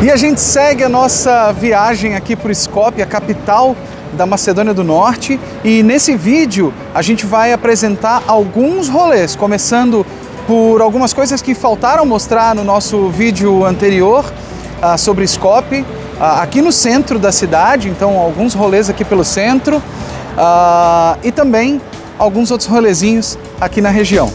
E a gente segue a nossa viagem aqui por Skopje, a capital da Macedônia do Norte. E nesse vídeo a gente vai apresentar alguns rolês, começando por algumas coisas que faltaram mostrar no nosso vídeo anterior sobre Skopje, aqui no centro da cidade, então alguns rolês aqui pelo centro e também alguns outros rolezinhos aqui na região.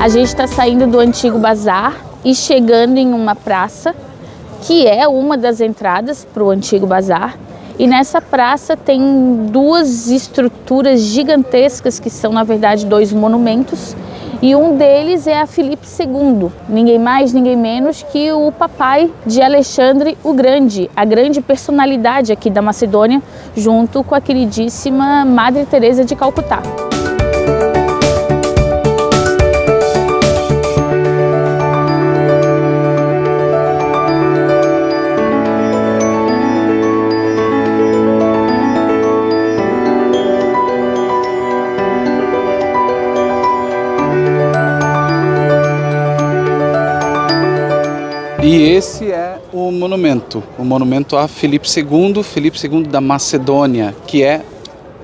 A gente está saindo do antigo bazar e chegando em uma praça, que é uma das entradas para o antigo bazar. E nessa praça tem duas estruturas gigantescas, que são, na verdade, dois monumentos. E um deles é a Filipe II, ninguém mais, ninguém menos que o papai de Alexandre o Grande, a grande personalidade aqui da Macedônia, junto com a queridíssima Madre Teresa de Calcutá. E esse é o monumento a Filipe II da Macedônia, que é,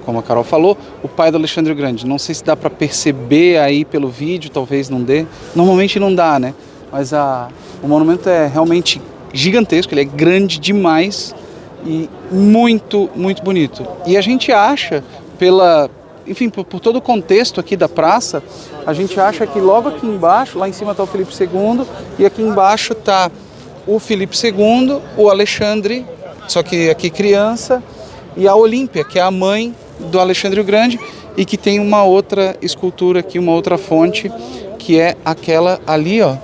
como a Carol falou, o pai do Alexandre o Grande. Não sei se dá para perceber aí pelo vídeo, talvez não dê. Normalmente não dá, né? Mas o monumento é realmente gigantesco, ele é grande demais e muito, muito bonito. E a gente acha, por todo o contexto aqui da praça, a gente acha que logo aqui embaixo, lá em cima está o Filipe II, e aqui embaixo está o Filipe II, o Alexandre, só que aqui criança, e a Olímpia, que é a mãe do Alexandre o Grande, e que tem uma outra escultura aqui, uma outra fonte, que é aquela ali, ó,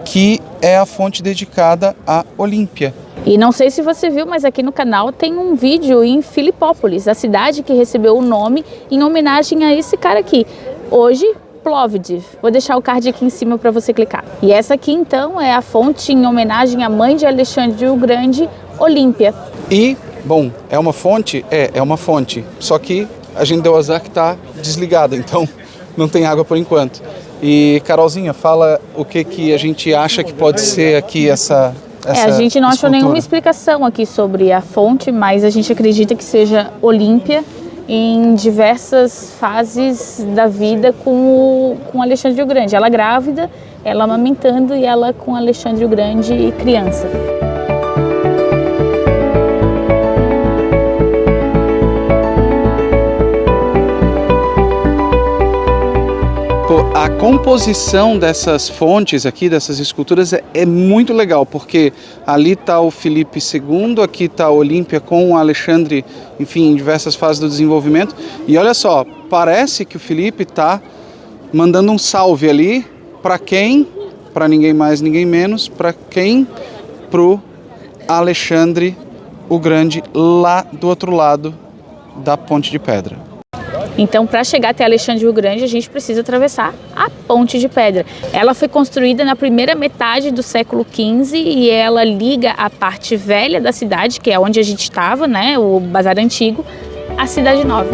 que é a fonte dedicada a Olímpia. E não sei se você viu, mas aqui no canal tem um vídeo em Filipópolis, a cidade que recebeu o nome em homenagem a esse cara aqui. Hoje, Plovdiv. Vou deixar o card aqui em cima para você clicar. E essa aqui, então, é a fonte em homenagem à mãe de Alexandre o Grande, Olímpia. E, bom, é uma fonte? É uma fonte. Só que a gente deu azar que está desligada, então não tem água por enquanto. E, Carolzinha, fala o que a gente acha que pode ser aqui essa a gente não achou nenhuma explicação aqui sobre a fonte, mas a gente acredita que seja Olímpia em diversas fases da vida com Alexandre o Grande. Ela grávida, ela amamentando e ela com Alexandre o Grande e criança. A composição dessas fontes aqui, dessas esculturas, é muito legal, porque ali está o Filipe II, aqui está a Olímpia com o Alexandre, enfim, em diversas fases do desenvolvimento. E olha só, parece que o Filipe está mandando um salve ali para quem? Para ninguém mais, ninguém menos, para quem? Pro Alexandre o Grande, lá do outro lado da Ponte de Pedra. Então, para chegar até Alexandre o Grande, a gente precisa atravessar a Ponte de Pedra. Ela foi construída na primeira metade do século XV e ela liga a parte velha da cidade, que é onde a gente estava, né, o Bazar Antigo, à Cidade Nova.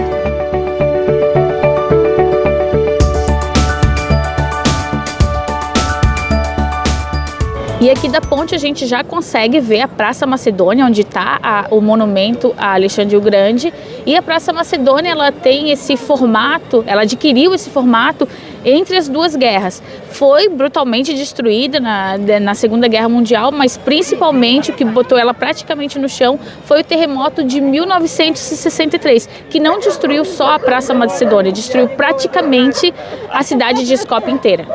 E aqui da ponte a gente já consegue ver a Praça Macedônia, onde está o monumento a Alexandre o Grande. E a Praça Macedônia, ela tem esse formato, ela adquiriu esse formato entre as duas guerras. Foi brutalmente destruída na Segunda Guerra Mundial, mas principalmente o que botou ela praticamente no chão foi o terremoto de 1963, que não destruiu só a Praça Macedônia, destruiu praticamente a cidade de Skopje inteira.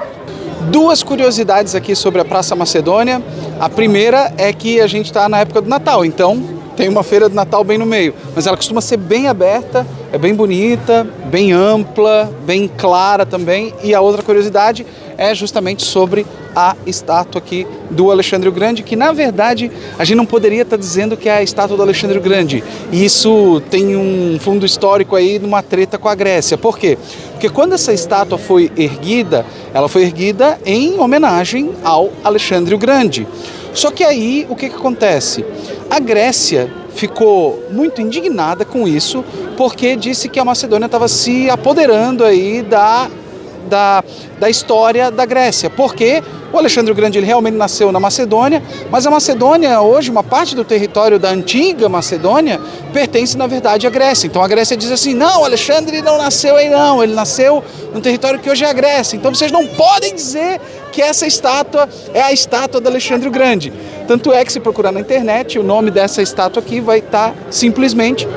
Duas curiosidades aqui sobre a Praça Macedônia. A primeira é que a gente está na época do Natal, então tem uma feira de Natal bem no meio, mas ela costuma ser bem aberta, é bem bonita, bem ampla, bem clara também. E a outra curiosidade é justamente sobre a estátua aqui do Alexandre o Grande, que na verdade a gente não poderia estar dizendo que é a estátua do Alexandre o Grande. E isso tem um fundo histórico aí numa treta com a Grécia. Por quê? Porque quando essa estátua foi erguida, ela foi erguida em homenagem ao Alexandre o Grande. Só que aí o que acontece? A Grécia ficou muito indignada com isso, porque disse que a Macedônia estava se apoderando aí da história da Grécia, porque o Alexandre o Grande ele realmente nasceu na Macedônia, mas a Macedônia hoje, uma parte do território da antiga Macedônia, pertence na verdade à Grécia. Então a Grécia diz assim, não, o Alexandre não nasceu aí não, ele nasceu no território que hoje é a Grécia, então vocês não podem dizer que essa estátua é a estátua do Alexandre o Grande. Tanto é que se procurar na internet, o nome dessa estátua aqui vai estar simplesmente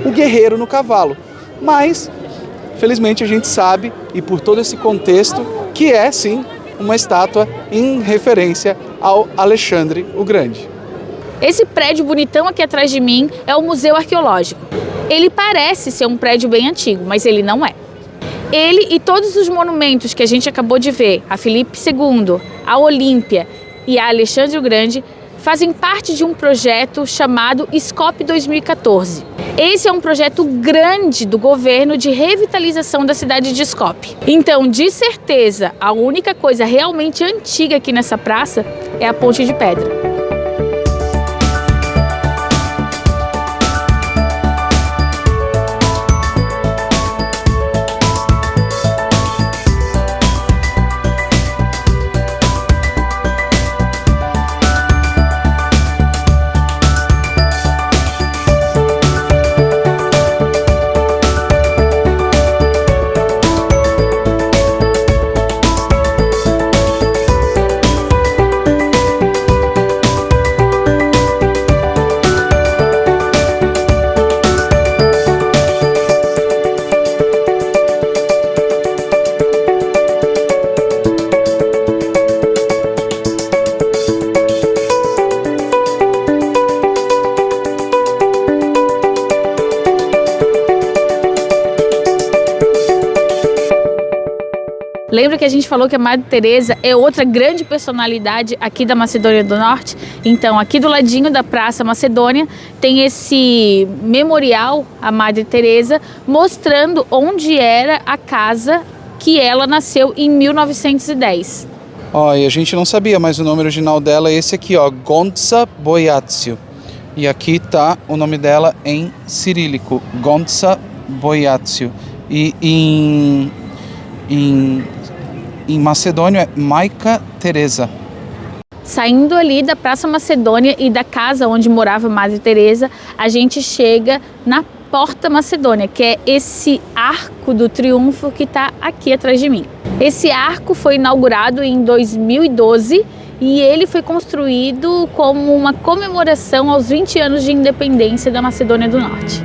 o guerreiro no cavalo. Mas felizmente a gente sabe, e por todo esse contexto, que é sim uma estátua em referência ao Alexandre o Grande. Esse prédio bonitão aqui atrás de mim é o Museu Arqueológico. Ele parece ser um prédio bem antigo, mas ele não é. Ele e todos os monumentos que a gente acabou de ver, a Filipe II, a Olímpia e a Alexandre o Grande, fazem parte de um projeto chamado SCOP 2014. Esse é um projeto grande do governo de revitalização da cidade de Skopje. Então, de certeza, a única coisa realmente antiga aqui nessa praça é a Ponte de Pedra. Lembra que a gente falou que a Madre Teresa é outra grande personalidade aqui da Macedônia do Norte? Então, aqui do ladinho da Praça Macedônia tem esse memorial à Madre Teresa, mostrando onde era a casa que ela nasceu em 1910. E a gente não sabia, mas o nome original dela é esse aqui, Gonza Boiatsiu. E aqui tá o nome dela em cirílico, Gonza Boiatsiu. E em macedônio é Maica Teresa. Saindo ali da Praça Macedônia e da casa onde morava Madre Teresa, a gente chega na Porta Macedônia, que é esse arco do triunfo que está aqui atrás de mim. Esse arco foi inaugurado em 2012 e ele foi construído como uma comemoração aos 20 anos de independência da Macedônia do Norte.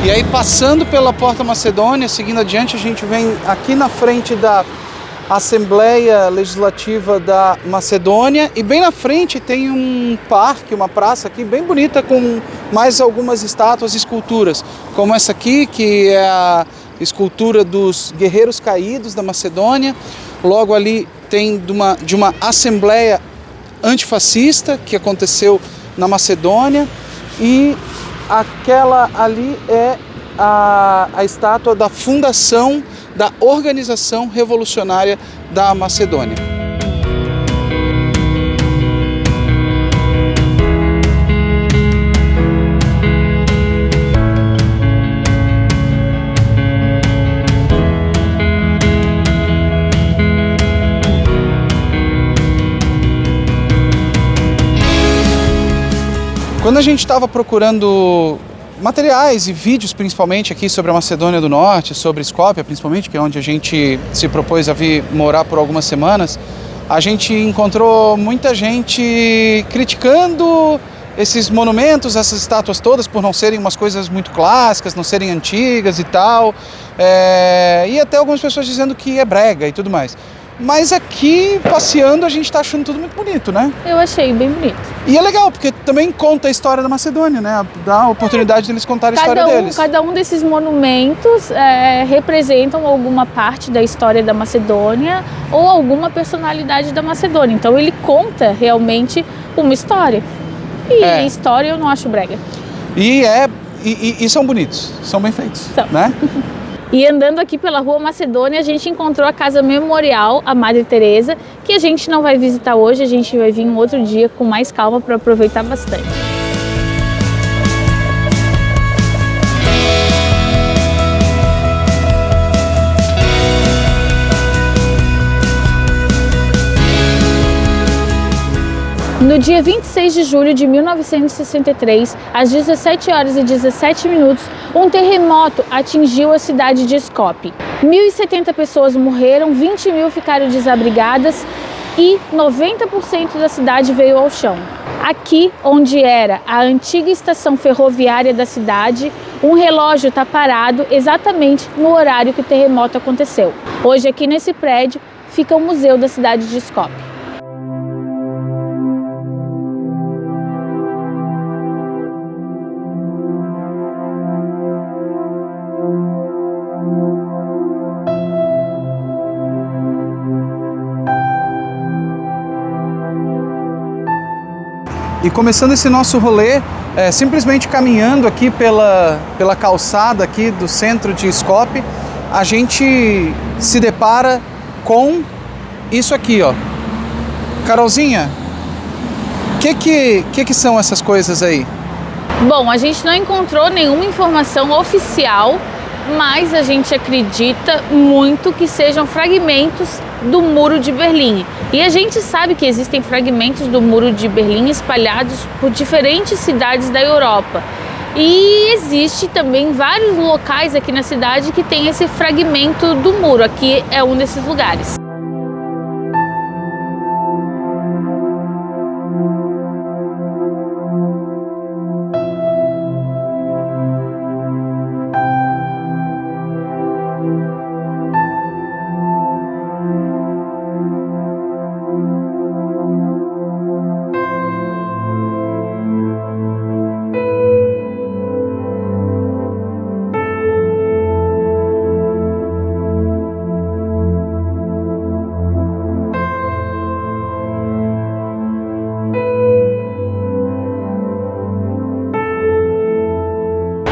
E aí, passando pela Porta Macedônia, seguindo adiante, a gente vem aqui na frente da Assembleia Legislativa da Macedônia e bem na frente tem um parque, uma praça aqui bem bonita com mais algumas estátuas e esculturas, como essa aqui, que é a escultura dos guerreiros caídos da Macedônia. Logo ali tem de uma assembleia antifascista que aconteceu na Macedônia, e aquela ali é a estátua da fundação da Organização Revolucionária da Macedônia. Quando a gente estava procurando materiais e vídeos, principalmente aqui sobre a Macedônia do Norte, sobre Skopje, principalmente, que é onde a gente se propôs a vir morar por algumas semanas, a gente encontrou muita gente criticando esses monumentos, essas estátuas todas, por não serem umas coisas muito clássicas, não serem antigas e tal, e até algumas pessoas dizendo que é brega e tudo mais. Mas aqui, passeando, a gente está achando tudo muito bonito, né? Eu achei bem bonito. E é legal, porque também conta a história da Macedônia, né? Dá a oportunidade deles contarem a história deles. Cada um desses monumentos representam alguma parte da história da Macedônia ou alguma personalidade da Macedônia. Então ele conta realmente uma história. E história eu não acho brega. E são bonitos, são bem feitos, né? E andando aqui pela Rua Macedônia, a gente encontrou a Casa Memorial, a Madre Teresa, que a gente não vai visitar hoje, a gente vai vir um outro dia com mais calma para aproveitar bastante. No dia 26 de julho de 1963, às 17 horas e 17 minutos, um terremoto atingiu a cidade de Skopje. 1.070 pessoas morreram, 20 mil ficaram desabrigadas e 90% da cidade veio ao chão. Aqui, onde era a antiga estação ferroviária da cidade, um relógio está parado exatamente no horário que o terremoto aconteceu. Hoje, aqui nesse prédio, fica o Museu da cidade de Skopje. E começando esse nosso rolê, simplesmente caminhando aqui pela calçada aqui do centro de Skopje, a gente se depara com isso aqui, ó. Carolzinha, que são essas coisas aí? Bom, a gente não encontrou nenhuma informação oficial, mas a gente acredita muito que sejam fragmentos do Muro de Berlim. E a gente sabe que existem fragmentos do Muro de Berlim espalhados por diferentes cidades da Europa. E existe também vários locais aqui na cidade que tem esse fragmento do muro. Aqui é um desses lugares.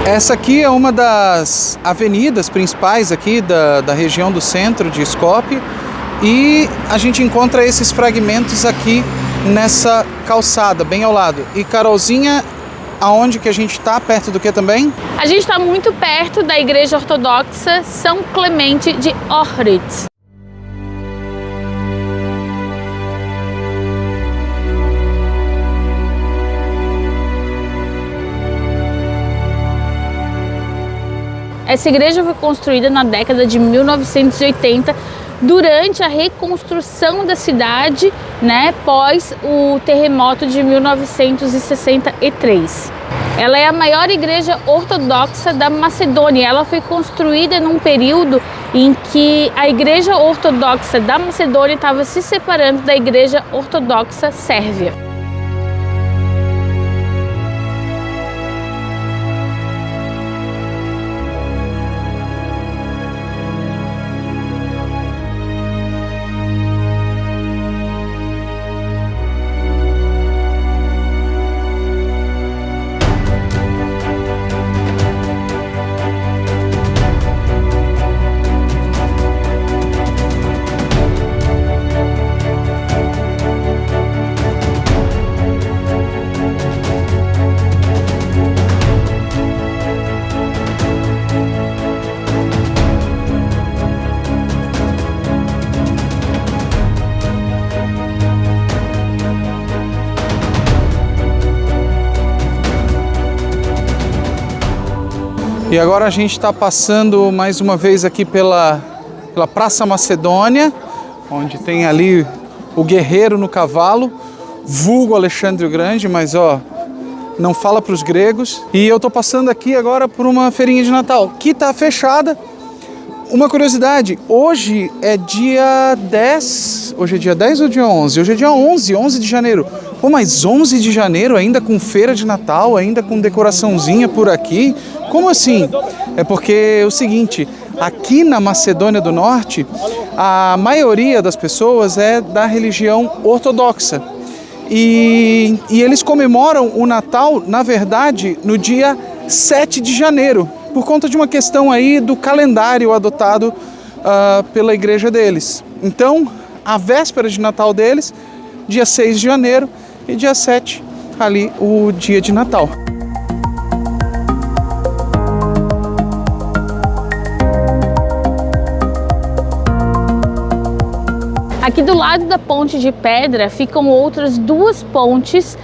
Essa aqui é uma das avenidas principais aqui da região do centro de Skopje e a gente encontra esses fragmentos aqui nessa calçada, bem ao lado. E Carolzinha, aonde que a gente está? Perto do que também? A gente está muito perto da Igreja Ortodoxa São Clemente de Ohrid. Essa igreja foi construída na década de 1980, durante a reconstrução da cidade, né, pós o terremoto de 1963. Ela é a maior igreja ortodoxa da Macedônia. Ela foi construída num período em que a igreja ortodoxa da Macedônia estava se separando da igreja ortodoxa sérvia. E agora a gente está passando mais uma vez aqui pela Praça Macedônia, onde tem ali o guerreiro no cavalo, vulgo Alexandre o Grande, mas não fala para os gregos. E eu estou passando aqui agora por uma feirinha de Natal, que está fechada. Uma curiosidade, hoje é dia 10, hoje é dia 10 ou dia 11? Hoje é dia 11 de janeiro. Pô, mas 11 de janeiro ainda com feira de Natal, ainda com decoraçãozinha por aqui? Como assim? É porque é o seguinte, aqui na Macedônia do Norte, a maioria das pessoas é da religião ortodoxa. E eles comemoram o Natal, na verdade, no dia 7 de janeiro. Por conta de uma questão aí do calendário adotado pela igreja deles. Então, a véspera de Natal deles, dia 6 de janeiro, e dia 7, ali, o dia de Natal. Aqui do lado da ponte de pedra ficam outras duas pontes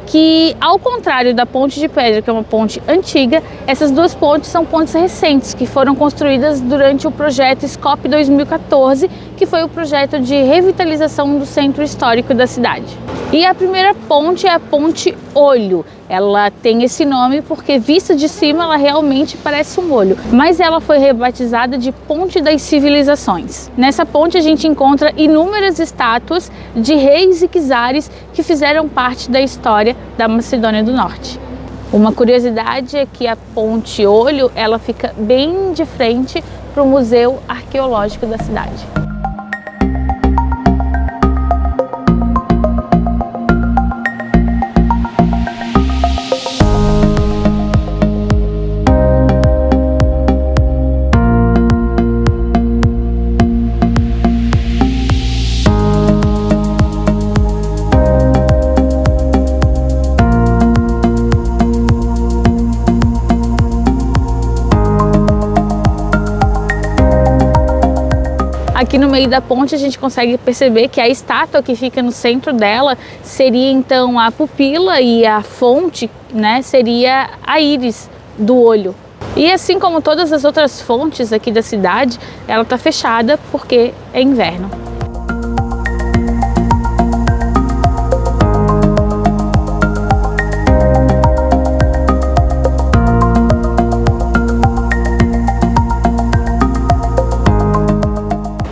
que, ao contrário da ponte de pedra, que é uma ponte antiga, essas duas pontes são pontes recentes, que foram construídas durante o projeto SCOP 2014, que foi o projeto de revitalização do centro histórico da cidade. E a primeira ponte é a Ponte Olho. Ela tem esse nome porque, vista de cima, ela realmente parece um olho, mas ela foi rebatizada de Ponte das Civilizações. Nessa ponte a gente encontra inúmeras estátuas de reis e czares que fizeram parte da história da Macedônia do Norte. Uma curiosidade é que a Ponte Olho, ela fica bem de frente para o Museu Arqueológico da cidade. Aqui no meio da ponte a gente consegue perceber que a estátua que fica no centro dela seria então a pupila, e a fonte, né, seria a íris do olho. E assim como todas as outras fontes aqui da cidade, ela está fechada porque é inverno.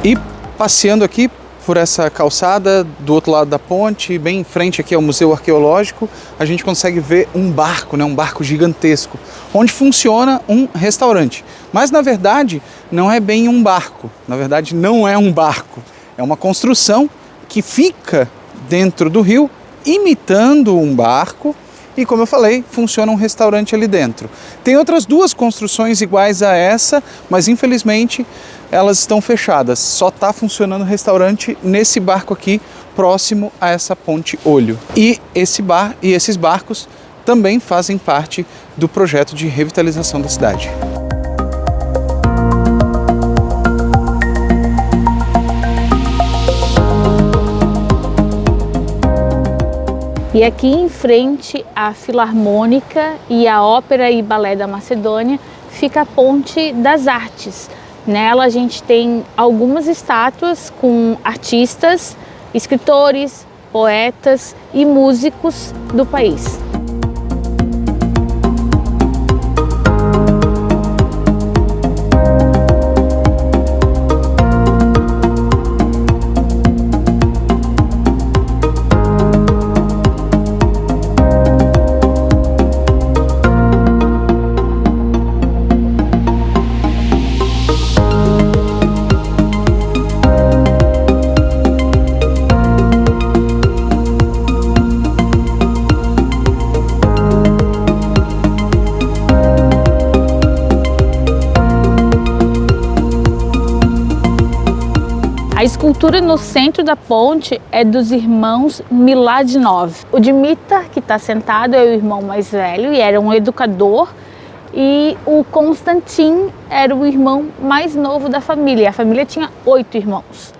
E passeando aqui por essa calçada, do outro lado da ponte, bem em frente aqui ao Museu Arqueológico, a gente consegue ver um barco, né, um barco gigantesco, onde funciona um restaurante. Mas na verdade não é bem um barco, na verdade não é um barco, é uma construção que fica dentro do rio, imitando um barco, e como eu falei, funciona um restaurante ali dentro. Tem outras duas construções iguais a essa, mas infelizmente elas estão fechadas. Só está funcionando o restaurante nesse barco aqui, próximo a essa Ponte Olho. E esses barcos também fazem parte do projeto de revitalização da cidade. E aqui em frente à Filarmônica e à Ópera e Balé da Macedônia fica a Ponte das Artes. Nela a gente tem algumas estátuas com artistas, escritores, poetas e músicos do país. A escultura no centro da ponte é dos irmãos Miladinov. O Dimitar, que está sentado, é o irmão mais velho e era um educador, e o Konstantin era o irmão mais novo da família. A família tinha 8 irmãos.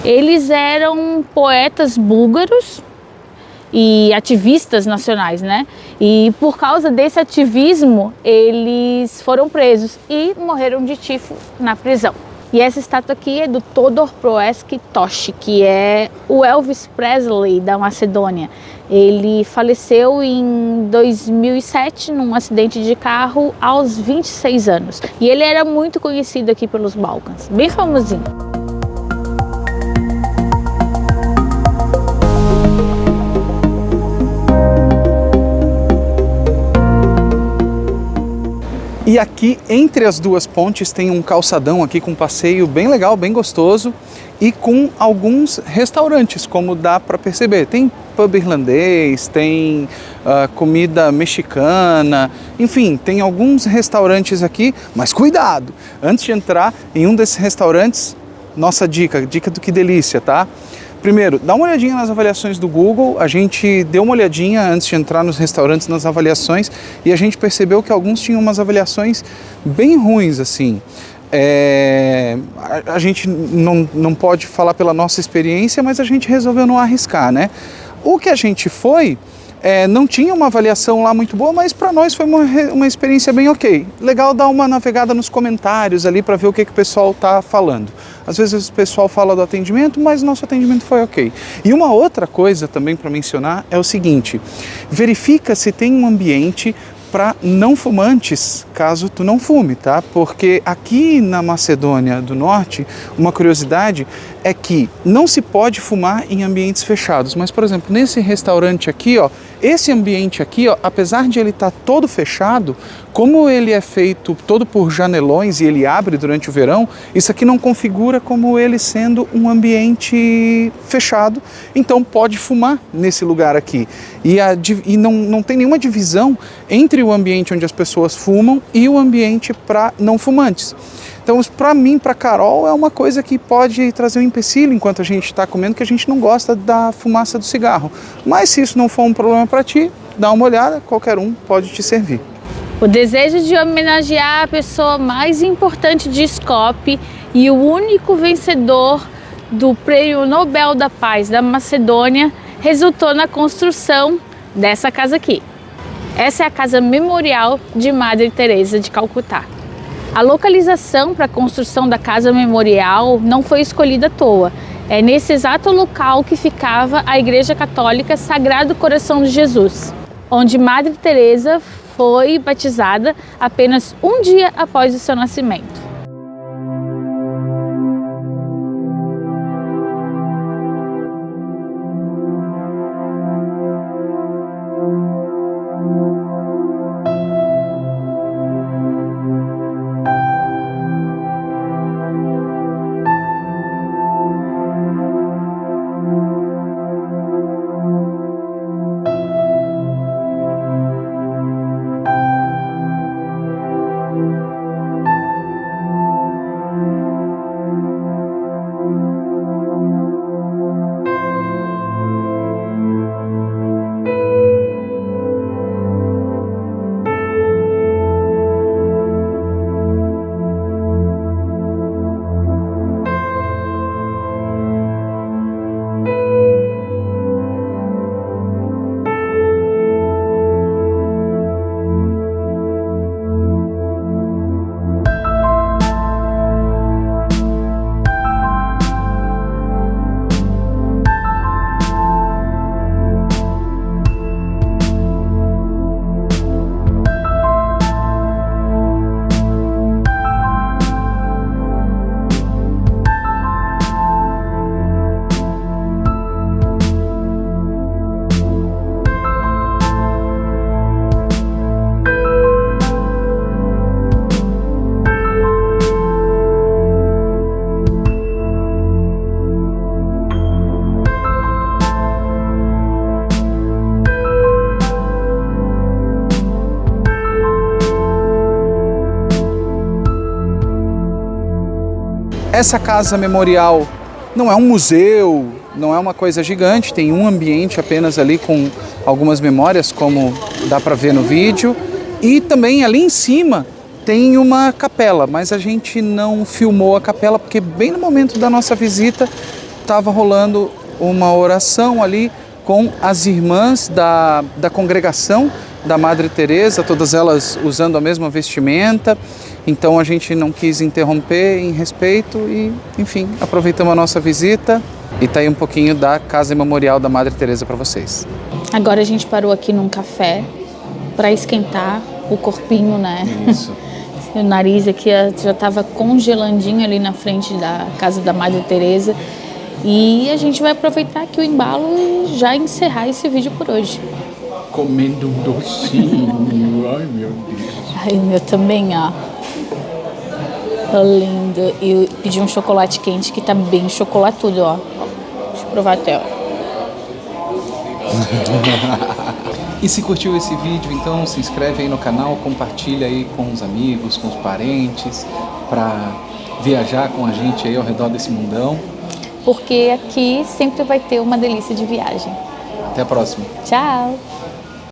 Eles eram poetas búlgaros e ativistas nacionais, né? E por causa desse ativismo, eles foram presos e morreram de tifo na prisão. E essa estátua aqui é do Todor Proeski Toshi, que é o Elvis Presley da Macedônia. Ele faleceu em 2007 num acidente de carro aos 26 anos. E ele era muito conhecido aqui pelos Balcãs, bem famosinho. E aqui, entre as duas pontes, tem um calçadão aqui com um passeio bem legal, bem gostoso e com alguns restaurantes, como dá para perceber. Tem pub irlandês, tem comida mexicana, enfim, tem alguns restaurantes aqui, mas cuidado! Antes de entrar em um desses restaurantes, nossa dica do Que Delícia, tá? Primeiro, dá uma olhadinha nas avaliações do Google. A gente deu uma olhadinha antes de entrar nos restaurantes, nas avaliações, e a gente percebeu que alguns tinham umas avaliações bem ruins, assim. A gente não pode falar pela nossa experiência, mas a gente resolveu não arriscar, né? O que a gente foi... não tinha uma avaliação lá muito boa, mas para nós foi uma experiência bem ok. Legal dar uma navegada nos comentários ali para ver o que o pessoal está falando. Às vezes o pessoal fala do atendimento, mas nosso atendimento foi ok. E uma outra coisa também para mencionar é o seguinte: verifica se tem um ambiente para não fumantes, caso tu não fume, tá? Porque aqui na Macedônia do Norte, uma curiosidade é que não se pode fumar em ambientes fechados. Mas, por exemplo, nesse restaurante aqui, ó, esse ambiente aqui, ó, apesar de ele estar todo fechado, como ele é feito todo por janelões e ele abre durante o verão, isso aqui não configura como ele sendo um ambiente fechado, então pode fumar nesse lugar aqui. E não tem nenhuma divisão entre o ambiente onde as pessoas fumam e o ambiente para não fumantes. Então, para mim, para Carol, é uma coisa que pode trazer um empecilho enquanto a gente está comendo, que a gente não gosta da fumaça do cigarro. Mas se isso não for um problema para ti, dá uma olhada, qualquer um pode te servir. O desejo de homenagear a pessoa mais importante de Skopje e o único vencedor do Prêmio Nobel da Paz da Macedônia resultou na construção dessa casa aqui. Essa é a Casa Memorial de Madre Teresa de Calcutá. A localização para a construção da Casa Memorial não foi escolhida à toa. É nesse exato local que ficava a Igreja Católica Sagrado Coração de Jesus, onde Madre Teresa foi batizada apenas um dia após o seu nascimento. Essa casa memorial não é um museu, não é uma coisa gigante, tem um ambiente apenas ali com algumas memórias, como dá para ver no vídeo. E também ali em cima tem uma capela, mas a gente não filmou a capela porque bem no momento da nossa visita estava rolando uma oração ali com as irmãs da congregação da Madre Teresa, todas elas usando a mesma vestimenta. Então a gente não quis interromper em respeito e, enfim, aproveitamos a nossa visita e tá aí um pouquinho da Casa Memorial da Madre Teresa para vocês. Agora a gente parou aqui num café para esquentar o corpinho, né? Isso. O nariz aqui já estava congelandinho ali na frente da Casa da Madre Teresa. E a gente vai aproveitar aqui o embalo e já encerrar esse vídeo por hoje. Comendo um docinho. Ai, meu Deus. Ai, o meu também, ó. Tá lindo. E eu pedi um chocolate quente que tá bem chocolatudo, ó. Deixa eu provar até, ó. E se curtiu esse vídeo, então se inscreve aí no canal, compartilha aí com os amigos, com os parentes, para viajar com a gente aí ao redor desse mundão. Porque aqui sempre vai ter uma delícia de viagem. Até a próxima. Tchau!